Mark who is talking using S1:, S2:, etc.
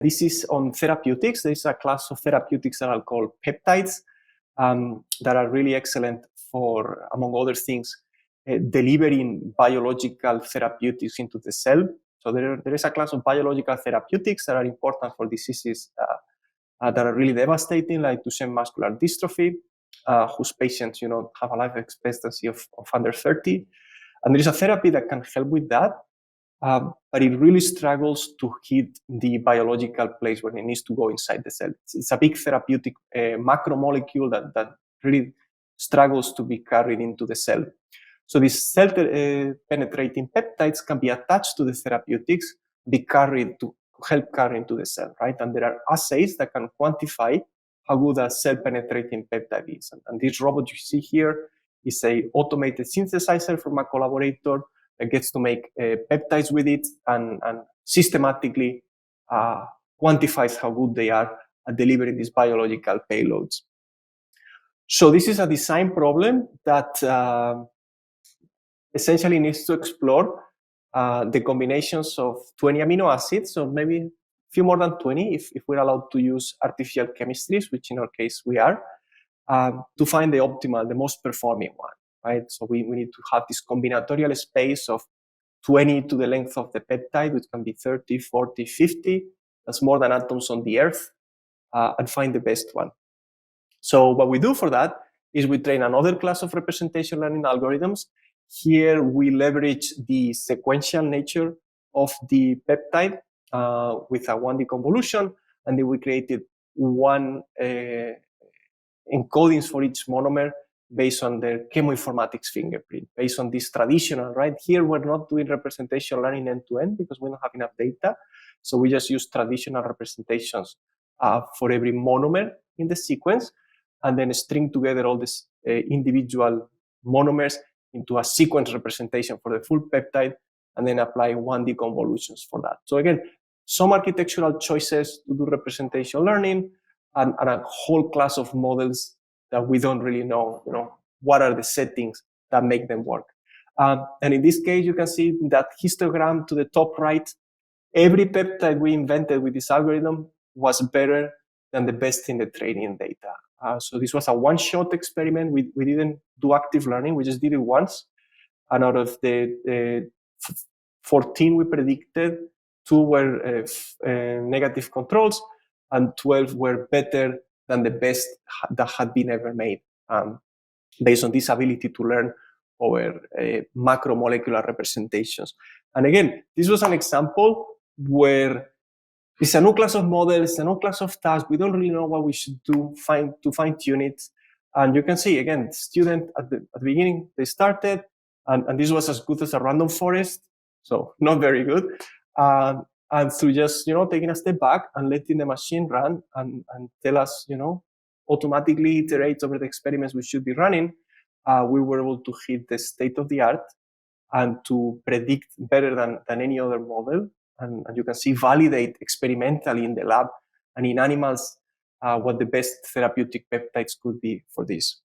S1: This is on therapeutics. There is a class of therapeutics that are called peptides that are really excellent for, among other things, delivering biological therapeutics into the cell. So there is a class of biological therapeutics that are important for diseases that are really devastating, like Duchenne muscular dystrophy, whose patients, have a life expectancy of under 30. And there is a therapy that can help with that, but it really struggles to hit the biological place where it needs to go inside the cell. It's a big therapeutic macromolecule that really struggles to be carried into the cell. So these cell-penetrating peptides can be attached to the therapeutics, be carried to help carry into the cell, right? And there are assays that can quantify how good a cell-penetrating peptide is. And this robot you see here is a automated synthesizer from a collaborator that gets to make peptides with it and systematically quantifies how good they are at delivering these biological payloads. So this is a design problem that essentially needs to explore the combinations of 20 amino acids, so maybe a few more than 20 if we're allowed to use artificial chemistries, which in our case we are, to find the optimal, the most performing one, right? So we need to have this combinatorial space of 20 to the length of the peptide, which can be 30, 40, 50. That's more than atoms on the Earth, and find the best one. So what we do for that is we train another class of representation learning algorithms. Here we leverage the sequential nature of the peptide with a 1D convolution, and then we created one encodings for each monomer based on their chemoinformatics fingerprint, based on this traditional, right? Here we're not doing representation learning end-to-end because we don't have enough data. So we just use traditional representations for every monomer in the sequence, and then string together all these individual monomers into a sequence representation for the full peptide, and then apply 1D convolutions for that. So again, some architectural choices to do representation learning, and a whole class of models that we don't really know, what are the settings that make them work. And in this case, you can see that histogram to the top right. Every peptide we invented with this algorithm was better than the best in the training data. So this was a one-shot experiment. We didn't do active learning. We just did it once. And out of the 14 we predicted, 2 were negative controls, and 12 were better than the best that had been ever made, based on this ability to learn over macromolecular representations. And again, this was an example where it's a new class of models, a new class of tasks. We don't really know what we should do to fine-tune it. And you can see, again, the student at the beginning, they started, and this was as good as a random forest, so not very good. And through just, taking a step back and letting the machine run and tell us, automatically iterate over the experiments we should be running, we were able to hit the state of the art and to predict better than any other model. And you can see validate experimentally in the lab and in animals what the best therapeutic peptides could be for this.